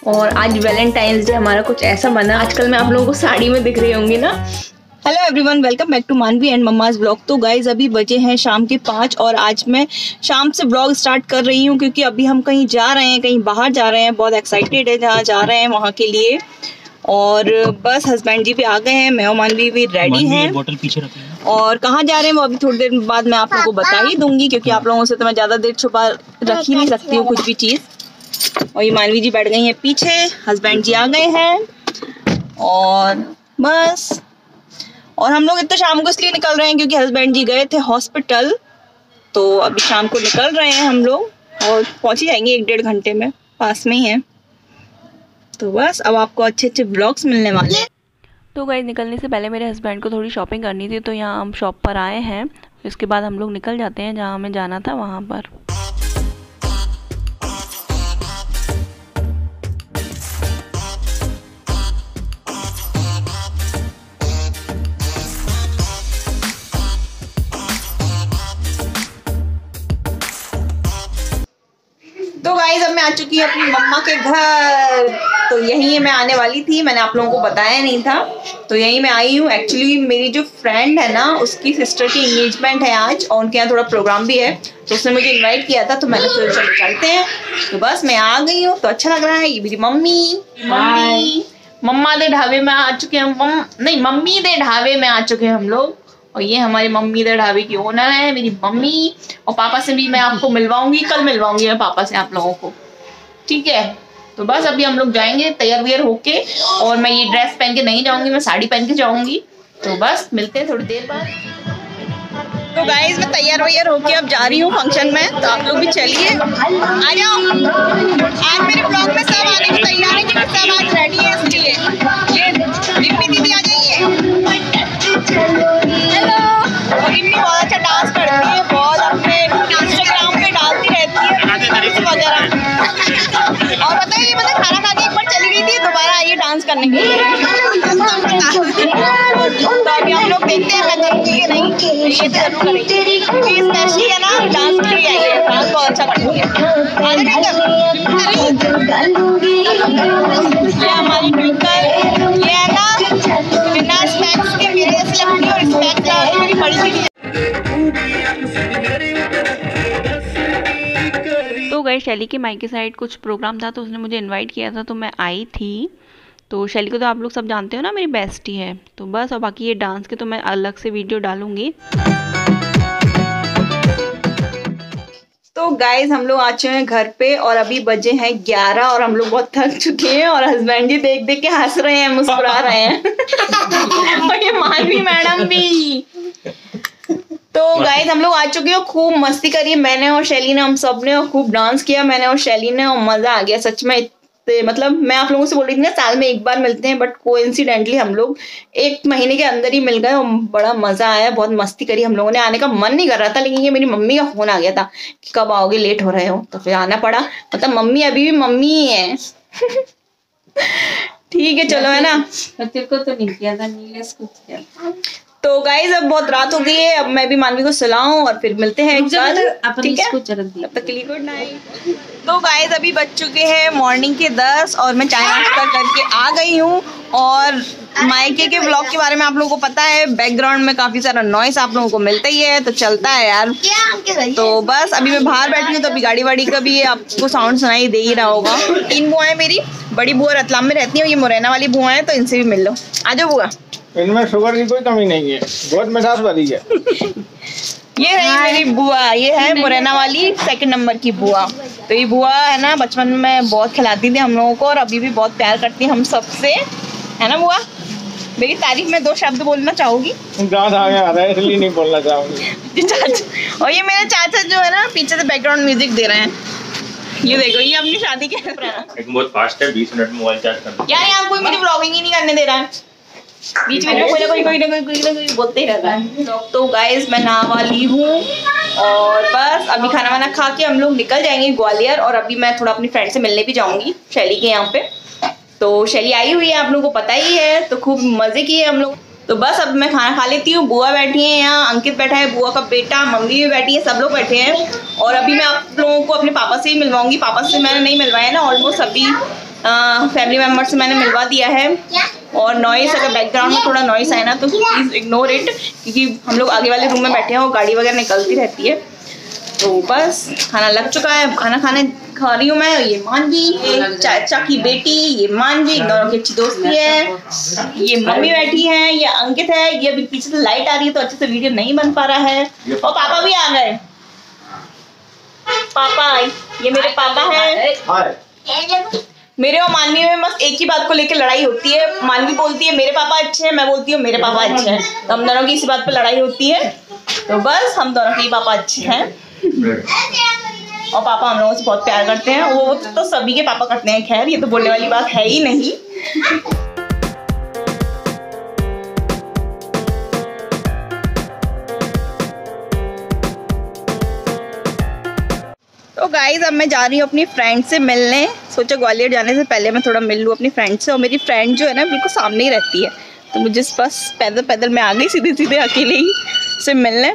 और आज Valentine's day हमारा कुछ ऐसा बना। आजकल मैं आप लोगों को साड़ी में दिख रही होंगी ना। Hello everyone, welcome back to Manvi and mumma's blog. तो गाइज अभी बजे हैं शाम के 5 और आज मैं शाम से ब्लॉग स्टार्ट कर रही हूँ क्योंकि अभी हम कहीं जा रहे हैं, कहीं बाहर जा रहे हैं। बहुत एक्साइटेड है जहाँ जा रहे हैं वहाँ के लिए। और बस हस्बैंड जी भी आ गए हैं, मैं और मानवी भी रेडी हैं। बोतल पीछे रखी है। और कहाँ जा रहे हैं वो अभी थोड़ी देर बाद मैं आप लोगों को बता ही दूंगी क्योंकि आप लोगों से तो मैं ज़्यादा देर छुपा रख ही नहीं सकती हूँ कुछ भी चीज़। और ये मानवी जी बैठ गई हैं पीछे, हस्बैंड जी आ गए हैं और बस। और हम लोग इतना शाम को इसलिए निकल रहे हैं क्योंकि हस्बैंड जी गए थे हॉस्पिटल, तो अभी शाम को निकल रहे हैं हम लोग और पहुंच ही जाएंगे 1-1.5 घंटे में, पास में ही है। तो बस अब आपको अच्छे अच्छे ब्लॉग्स मिलने वाले हैं। तो गाइस निकलने से पहले मेरे हस्बैंड को थोड़ी शॉपिंग करनी थी, तो यहाँ हम शॉप पर आए हैं। इसके बाद हम लोग निकल जाते हैं जहाँ हमें जाना था वहाँ पर। तो गाइस अब मैं आ चुकी हूँ अपनी मम्मा के घर। तो यहीं मैं आने वाली थी, मैंने आप लोगों को बताया नहीं था, तो यहीं मैं आई हूँ। एक्चुअली मेरी जो फ्रेंड है ना, उसकी सिस्टर की एंगेजमेंट है आज और उनके यहाँ थोड़ा प्रोग्राम भी है, तो उसने मुझे इनवाइट किया था, तो मैंने सोचा चलो चलते हैं। तो बस मैं आ गई हूँ, तो अच्छा लग रहा है। ये मेरी मम्मी मम्मा दे ढाबे में आ चुके हैं मम्मी दे ढाबे में आ चुके हैं हम लोग। और ये हमारी मम्मी दे ढाबे की ओनर है मेरी मम्मी। और पापा से भी मैं आपको मिलवाऊंगी, कल मिलवाऊंगी मैं पापा से आप लोगों को, ठीक है। तो बस अभी हम लोग जाएंगे तैयार वैयार होके, और मैं ये ड्रेस पहन के नहीं जाऊंगी, मैं साड़ी पहन के जाऊंगी। तो बस मिलते हैं थोड़ी देर बाद। तो गाइस मैं तैयार वैयार होके अब जा रही हूँ फंक्शन में, तो आप लोग भी चलिए आ जाओ। आज मेरे ब्लॉग में सब आने की तैयार है क्योंकि सब आज रेडी है, इसलिए ये रिम्पी दीदी आ जाइए। हेलो। और रिम्पी बहुत अच्छा डांस करती है, बहुत अपने इंस्टाग्राम पे डालती रहती है वगैरह। और बताइए मतलब खाना खा के एक बार चली गई थी, दोबारा आई है डांस करने के लिए। तो अभी हम लोग देखते हैं मैं करूँगी कि नहीं, ये तो जरूर करेंगे क्योंकि स्पेशली है ना डांस के लिए आई है, डांस बहुत अच्छा करती है। ये हमारी ट्विंकल, ये है ना बिना स्पेक्स के मेरे जैसे लगती है और स्पेक्स लगा के मेरी बड़ी सी। तो गए शैली के मायके साइड कुछ प्रोग्राम था, तो उसने मुझे इनवाइट किया था, तो मैं आई थी। तो शैली को तो आप लोग सब जानते हो ना, मेरी बेस्टी है। तो बस, और बाकी ये डांस के तो मैं अलग से वीडियो डालूंगी। तो गाइज हम लोग आ चुके हैं घर पे और अभी बजे हैं 11 और हम लोग बहुत थक चुके हैं। और हस्बैंड जी देख देख के हंस रहे हैं, मुस्कुरा रहे हैं। और ये मानवी मैडम भी। तो गाइज हम लोग आ चुके हैं, खूब मस्ती करी मैंने और शैली ने, हम सब ने, और खूब डांस किया मैंने और शैली ने, और मजा आ गया सच में। मतलब मैं आप लोगों से बोल रही थी ना साल में एक बार मिलते हैं, बट कोइंसिडेंटली हम लोग 1 महीने के अंदर ही मिल गए और बड़ा मजा आया, बहुत मस्ती करी हम लोगों ने। आने का मन नहीं कर रहा था, लेकिन ये मेरी मम्मी का फोन आ गया था कि कब आओगे, लेट हो रहे हो, तो फिर आना पड़ा। मतलब मम्मी अभी भी मम्मी ही है। ठीक है चलो, है ना। को तो नहीं किया था, नीलेश को किया। तो गाइज अब बहुत रात हो गई है, अब मैं भी मानवी को सुलाऊं और फिर मिलते हैं कल, ठीक है। तब तक के लिए गुड नाइट। तो गाइज अभी बज चुके हैं मॉर्निंग के 10 और मैं चाय नाश्ता करके आ गई हूँ। और मायके के ब्लॉग के बारे में आप लोगों को पता है, बैकग्राउंड में काफी सारा नॉइस आप लोगों को मिलता ही है, तो चलता है यार। तो बस अभी मैं बाहर बैठी हूँ, तो अभी गाड़ी वाड़ी का भी आपको साउंड सुनाई दे ही रहा होगा। 3 बुआएं मेरी, बड़ी बुआ रतलाम में रहती है, ये मुरैना वाली बुआ है, तो इनसे भी मिल लो। आ जाओ बुआ। इनमें शुगर की कोई कमी नहीं है, बहुत मिठास वाली है। ये है मेरी बुआ, ये है मुरैना वाली 2 नंबर की बुआ। तो ये बुआ है ना, बचपन में बहुत खिलाती थी हम लोगों को और अभी भी बहुत प्यार करती है हम सबसे, है ना बुआ। मेरी तारीफ में 2 शब्द बोलना चाहोगी? दांत आगे आ रहा है इसलिए नहीं बोलना चाहूंगी। चाचा, और ये मेरे चाचा जो है ना पीछे से बैकग्राउंड म्यूजिक दे रहे हैं। ये देखो, ये अपनी शादी के बहुत फास्ट है, 20 मिनट में मोबाइल चार्ज कर। यार यहाँ कोई मुझे व्लॉगिंग ही नहीं करने दे रहा है, बीच में कोई बोलते ही रहता है। तो गाइज मैं नहा वाली हूँ और बस अभी खाना वाना खा के हम लोग निकल जाएंगे ग्वालियर। और अभी मैं थोड़ा अपनी फ्रेंड से मिलने भी जाऊंगी, शैली के यहाँ पे। तो शैली आई हुई है, आप लोगों को पता ही है, तो खूब मजे किए हम लोग। तो बस अब मैं खाना खा लेती हूँ। बुआ बैठी है यहाँ, अंकित बैठा है, बुआ का बेटा, मम्मी भी बैठी है, सब लोग बैठे हैं। और अभी मैं आप लोगों को अपने पापा से ही मिलवाऊंगी। पापा से मैंने नहीं मिलवाया ना ऑलमोस्ट, अभी फैमिली मेम्बर से मैंने मिलवा दिया है। और नॉइस, अगर बैकग्राउंड में थोड़ा नॉइस आए ना तो प्लीज़ इग्नोर इट, क्योंकि हम लोग आगे वाले रूम में बैठे हैं और गाड़ी वगैरह निकलती रहती है। तो बस खाना लग चुका है, खाना खा रही हूँ मैं। ये मानवी, चाचा की बेटी, ये मानवी, इन दोनों की अच्छी दोस्ती है। ये मम्मी बैठी है, ये अंकित है। ये अभी पीछे से लाइट आ रही है तो अच्छे से वीडियो नहीं बन पा रहा है। और पापा भी आ गए। पापा, ये मेरे पापा है। मेरे और मानवी में बस एक ही बात को लेकर लड़ाई होती है। मानवी बोलती है मेरे पापा अच्छे हैं, मैं बोलती हूँ मेरे पापा अच्छे हैं। तो हम दोनों की इसी बात पे लड़ाई होती है। तो बस हम दोनों के पापा अच्छे हैं और पापा हम लोगों से बहुत प्यार करते हैं। वो तो सभी के पापा करते हैं, खैर ये तो बोलने वाली बात है ही नहीं। तो गाइज अब मैं जा रही हूँ अपनी फ्रेंड से मिलने। सोचा ग्वालियर जाने से पहले मैं थोड़ा मिल लूँ अपनी फ्रेंड से। और मेरी फ्रेंड जो है ना बिल्कुल सामने ही रहती है, तो मुझे बस पैदल पैदल मैं आ गई सीधे सीधे अकेले ही से मिलने।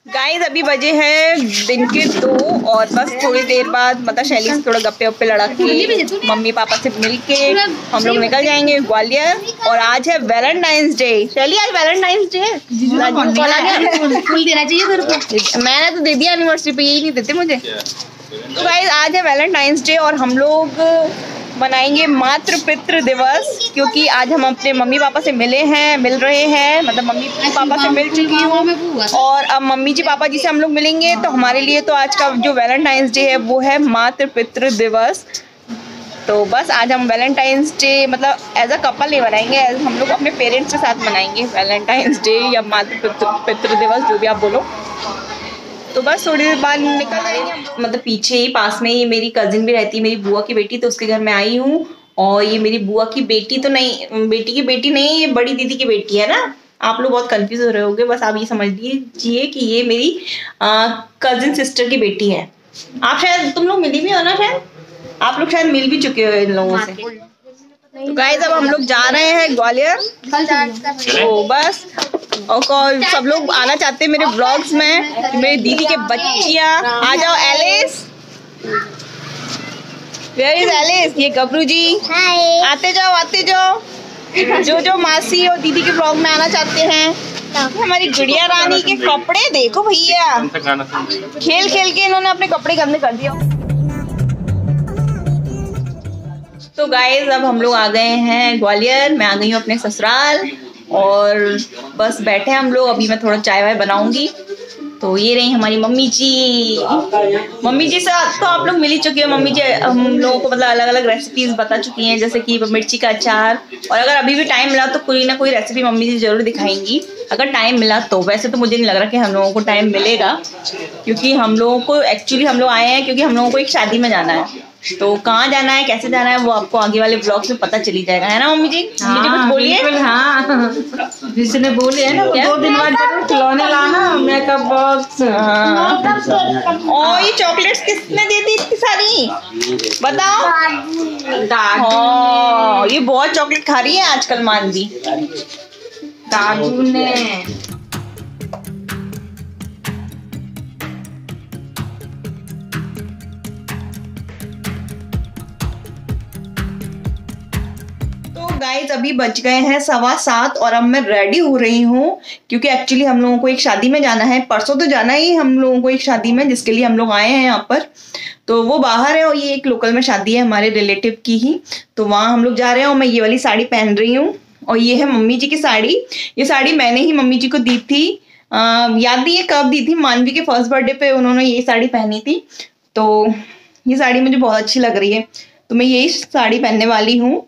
गाइस अभी बजे हैं दिन के 2 और बस थोड़ी देर बाद मतलब शैली से थोड़ा गप्पे वप्पे लड़ा के मम्मी पापा से मिल के हम लोग निकल जाएंगे ग्वालियर। और आज है वैलेंटाइंस डे। शैली आज वैलेंटाइंस डे है, फूल देना चाहिए तेरे को। मैंने तो दे दिया एनिवर्सरी पे, यही नहीं देते मुझे। तो गाइस आज है वैलेंटाइंस डे और हम लोग मनाएंगे मातृ पितृ दिवस, क्योंकि आज हम अपने मम्मी पापा से मिल रहे हैं। मतलब मम्मी पापा से मिल चुकी हूँ और अब मम्मी जी पापा जी से हम लोग मिलेंगे। तो हमारे लिए तो आज का जो वैलेंटाइंस डे है वो है मातृ पितृ दिवस। तो बस आज हम वैलेंटाइंस डे मतलब एज अ कपल ही मनाएंगे, हम लोग अपने पेरेंट्स के साथ मनाएंगे वैलेंटाइंस डे या मातृ पितृ दिवस, जो भी आप बोलो। तो बस थोड़ी देर बाद निकल जाएंगे। मतलब पीछे ही पास में ही मेरी कजिन भी रहती है, मेरी बुआ की बेटी, तो उसके घर में आई हूँ। और ये मेरी बुआ की बेटी तो नहीं, बेटी की बेटी नहीं, ये बड़ी दीदी की बेटी है ना। आप लोग बहुत कंफ्यूज हो रहे होंगे, बस आप ये समझ लीजिए कि ये मेरी कजिन सिस्टर की बेटी है। आप शायद तुम लोग मिली भी हो ना, शायद आप लोग शायद मिल भी चुके हो इन लोगों से। तो गाइस अब हम लोग जा रहे हैं ग्वालियर। तो बस और सब लोग आना चाहते हैं मेरे व्लॉग्स में, मेरी दीदी के बच्चियां। आ जाओ एलिस, वेयर इज एलिस? ये गबरू जी, आते जाओ। जो मासी और दीदी के व्लॉग में आना चाहते हैं। हमारी गुड़िया रानी के कपड़े देखो भैया, खेल खेल के इन्होंने अपने कपड़े गंदे कर दिया। तो गाइज अब हम लोग आ गए हैं ग्वालियर। मैं आ गई हूँ अपने ससुराल और बस बैठे हम लोग। अभी मैं थोड़ा चाय वाय बनाऊंगी। तो ये रही हमारी मम्मी जी। मम्मी जी से तो आप लोग मिल ही चुके हो। मम्मी जी हम लोगों को मतलब अलग अलग रेसिपीज बता चुकी हैं, जैसे कि मिर्ची का अचार। और अगर अभी भी टाइम मिला तो कोई ना कोई रेसिपी मम्मी जी जरूर दिखाएंगी, अगर टाइम मिला तो। वैसे तो मुझे नहीं लग रहा कि हम लोगों को टाइम मिलेगा, क्योंकि हम लोगों को एक्चुअली हम लोग आए हैं क्योंकि हम लोगों को एक शादी में जाना है। तो कहाँ जाना है, कैसे जाना है, वो आपको आगे वाले ब्लॉग में पता चली जाएगा, है ना मम्मी जी? मम्मी जी कुछ बोलिए। हाँ, जिसने बोले है ना 2 दिन बाद जरूर खिलौने लाना, मेकअप बॉक्स। और ये चॉकलेट्स किसने दे दी इतनी सारी, बताओ? हाँ, ये बहुत चॉकलेट खा रही है आजकल मानवी। दादू ने। गाइस अभी बज गए हैं 7:15 और अब मैं रेडी हो रही हूँ, क्योंकि एक्चुअली हम लोगों को एक शादी में जाना है। परसों तो जाना ही हम लोगों को एक शादी में, जिसके लिए हम लोग आए हैं यहाँ पर। तो वो बाहर है और ये एक लोकल में शादी है हमारे रिलेटिव की ही, तो वहाँ हम लोग जा रहे हैं। और मैं ये वाली साड़ी पहन रही हूँ और ये है मम्मी जी की साड़ी। ये साड़ी मैंने ही मम्मी जी को दी थी, याद नहीं है कब दी थी, मानवी के फर्स्ट बर्थडे पे उन्होंने ये साड़ी पहनी थी। तो ये साड़ी मुझे बहुत अच्छी लग रही है, तो मैं यही साड़ी पहनने वाली हूँ।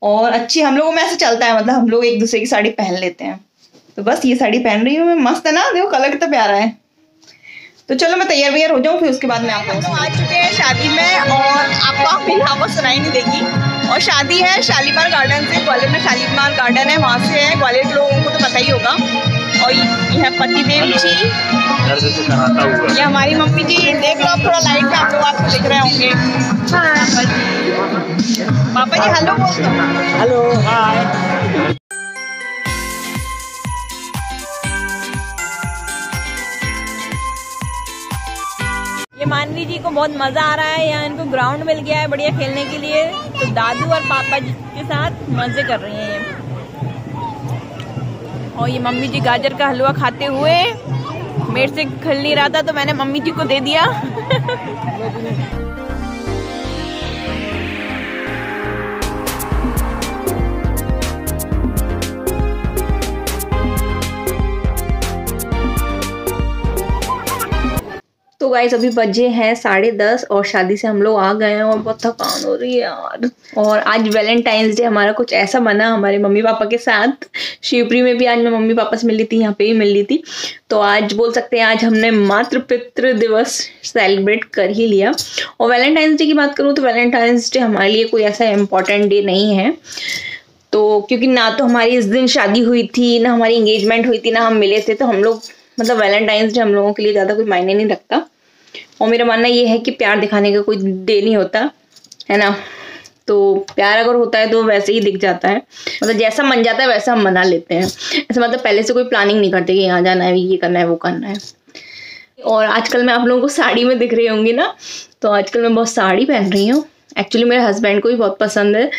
और अच्छी हम लोगों में ऐसा चलता है, मतलब हम लोग एक दूसरे की साड़ी पहन लेते हैं। तो बस ये साड़ी पहन रही हूँ मैं, मस्त है ना, देखो कलर कितना प्यारा है। तो चलो मैं तैयार वैयार हो जाऊँ, फिर उसके बाद में आप लोग आ चुके हैं शादी में और आपको मेरी आवाज़ सुनाई नहीं देगी। और शादी है शालीमार गार्डन से, ग्वालियर में शालीमार गार्डन है, वहाँ से है। ग्वालियर के लोगों को तो पता ही होगा। और ये है पतिदेव जी, ये हमारी मम्मी जी। देख लो आप थोड़ा लाइट में, आप लोग आपको दिख रहे होंगे। पापा जी हेलो बोल दो। Hello hi. मानवी जी को बहुत मजा आ रहा है, यहाँ इनको ग्राउंड मिल गया है बढ़िया खेलने के लिए, तो दादू और पापा जी के साथ मजे कर रही हैं ये। और ये मम्मी जी गाजर का हलवा खाते हुए, मेरे से खिल नहीं रहा था तो मैंने मम्मी जी को दे दिया। तो गाइस अभी बजे हैं 10:30 और शादी से हम लोग आ गए हैं और बहुत थकान हो रही है यार। और आज वैलेंटाइंस डे हमारा कुछ ऐसा बना हमारे मम्मी पापा के साथ। शिवपुरी में भी आज मैं मम्मी पापा से मिल ली थी, यहाँ पे भी मिल ली थी, तो आज बोल सकते हैं आज हमने मातृ पितृ दिवस सेलिब्रेट कर ही लिया। और वैलेंटाइंस डे की बात करूँ तो वैलेंटाइंस डे हमारे लिए कोई ऐसा इम्पोर्टेंट डे नहीं है, तो क्योंकि ना तो हमारी इस दिन शादी हुई थी, ना हमारी एंगेजमेंट हुई थी, ना हम मिले थे, तो हम लोग मतलब वैलेंटाइंस डे हम लोगों के लिए ज़्यादा कोई मायने नहीं रखता। और मेरा मानना ये है कि प्यार दिखाने का कोई डे नहीं होता है ना, तो प्यार अगर होता है तो वैसे ही दिख जाता है, मतलब जैसा मन जाता है वैसा हम मना लेते हैं। ऐसा मतलब पहले से कोई प्लानिंग नहीं करते कि यहाँ जाना है, ये करना है, वो करना है। और आजकल मैं आप लोगों को साड़ी में दिख रही होंगी ना, तो आजकल मैं बहुत साड़ी पहन रही हूँ। एक्चुअली मेरे हस्बैंड को भी बहुत पसंद है,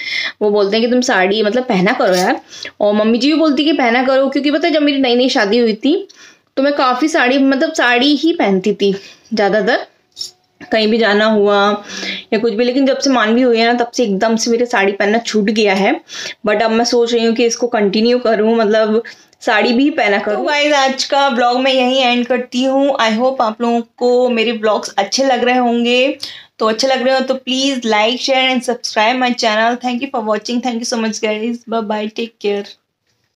वो बोलते हैं कि तुम साड़ी मतलब पहना करो यार, और मम्मी जी भी बोलती कि पहना करो, क्योंकि पता है जब मेरी नई नई शादी हुई थी तो मैं काफ़ी साड़ी मतलब साड़ी ही पहनती थी ज़्यादातर, कहीं भी जाना हुआ या कुछ भी। लेकिन जब से मानवी हुई है ना तब से एकदम से मेरे साड़ी पहनना छूट गया है, बट अब मैं सोच रही हूँ कि इसको कंटिन्यू करूँ, मतलब साड़ी भी पहना करूँ। तो गाइस आज का ब्लॉग मैं यहीं एंड करती हूँ। आई होप आप लोगों को मेरे ब्लॉग्स अच्छे लग रहे होंगे, तो अच्छे लग रहे हो तो please like share and subscribe my channel. Thank you for watching, thank you so much guys, bye bye, take care.